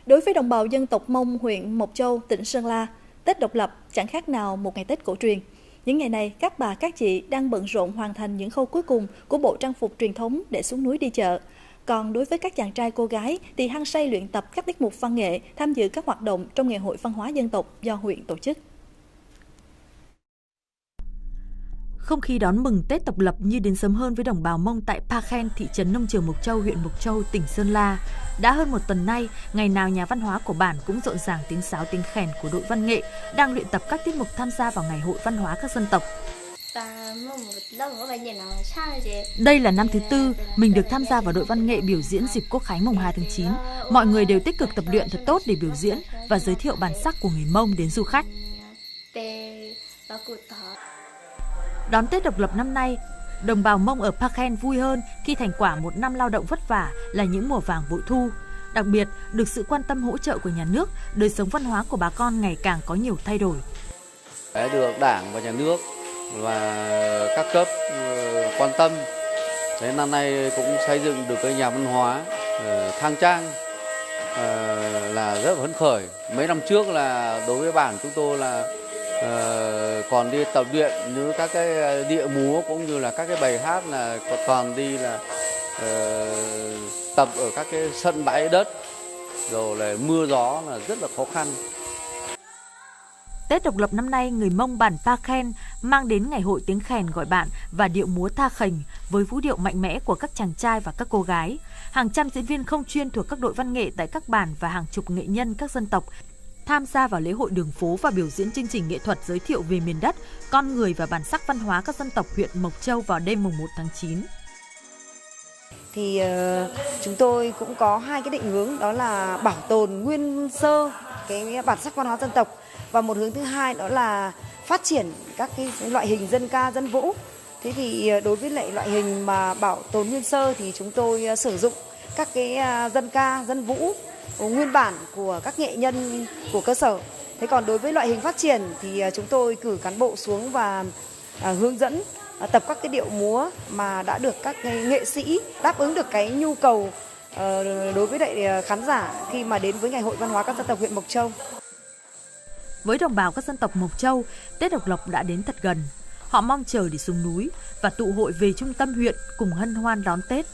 Đối với đồng bào dân tộc Mông huyện Mộc Châu, tỉnh Sơn La, Tết độc lập chẳng khác nào một ngày Tết cổ truyền. Những ngày này, các bà các chị đang bận rộn hoàn thành những khâu cuối cùng của bộ trang phục truyền thống để xuống núi đi chợ. Còn đối với các chàng trai cô gái thì hăng say luyện tập các tiết mục văn nghệ, tham dự các hoạt động trong ngày hội văn hóa dân tộc do huyện tổ chức. Không khí đón mừng Tết độc lập như đến sớm hơn với đồng bào Mông tại Pa Khen, thị trấn Nông Trường Mộc Châu, huyện Mộc Châu, tỉnh Sơn La. Đã hơn một tuần nay, ngày nào nhà văn hóa của bản cũng rộn ràng tiếng sáo tiếng khèn của đội văn nghệ đang luyện tập các tiết mục tham gia vào ngày hội văn hóa các dân tộc. Đây là năm thứ tư mình được tham gia vào đội văn nghệ biểu diễn dịp Quốc khánh mùng 2 tháng 9. Mọi người đều tích cực tập luyện thật tốt để biểu diễn và giới thiệu bản sắc của người Mông đến du khách. Đón Tết độc lập năm nay, đồng bào Mông ở Pa Khen vui hơn khi thành quả một năm lao động vất vả là những mùa vàng bội thu. Đặc biệt, được sự quan tâm hỗ trợ của nhà nước, đời sống văn hóa của bà con ngày càng có nhiều thay đổi. Được Đảng và nhà nước và các cấp quan tâm, thế năm nay cũng xây dựng được cái nhà văn hóa khang trang, là rất phấn khởi. Mấy năm trước là đối với bản chúng tôi là còn đi tập luyện như các cái địa múa cũng như là các cái bài hát là còn đi là tập ở các cái sân bãi đất, rồi là mưa gió là rất là khó khăn. Tết độc lập năm nay, người Mông bản Pa Khen mang đến ngày hội tiếng khèn gọi bạn và điệu múa tha khành với vũ điệu mạnh mẽ của các chàng trai và các cô gái. Hàng trăm diễn viên không chuyên thuộc các đội văn nghệ tại các bản và hàng chục nghệ nhân các dân tộc tham gia vào lễ hội đường phố và biểu diễn chương trình nghệ thuật giới thiệu về miền đất, con người và bản sắc văn hóa các dân tộc huyện Mộc Châu vào đêm mùng 1 tháng 9. Thì chúng tôi cũng có hai cái định hướng, đó là bảo tồn nguyên sơ cái bản sắc văn hóa dân tộc, và một hướng thứ hai đó là phát triển các cái loại hình dân ca dân vũ. Thế thì đối với lại loại hình mà bảo tồn nguyên sơ thì chúng tôi sử dụng các cái dân ca dân vũ nguyên bản của các nghệ nhân của cơ sở. Thế còn đối với loại hình phát triển thì chúng tôi cử cán bộ xuống và hướng dẫn tập các cái điệu múa mà đã được các nghệ sĩ đáp ứng được cái nhu cầu đối với lại khán giả khi mà đến với ngày hội văn hóa các dân tộc huyện Mộc Châu. Với đồng bào các dân tộc Mộc Châu, Tết độc lập đã đến thật gần. Họ mong chờ để xuống núi và tụ hội về trung tâm huyện cùng hân hoan đón Tết.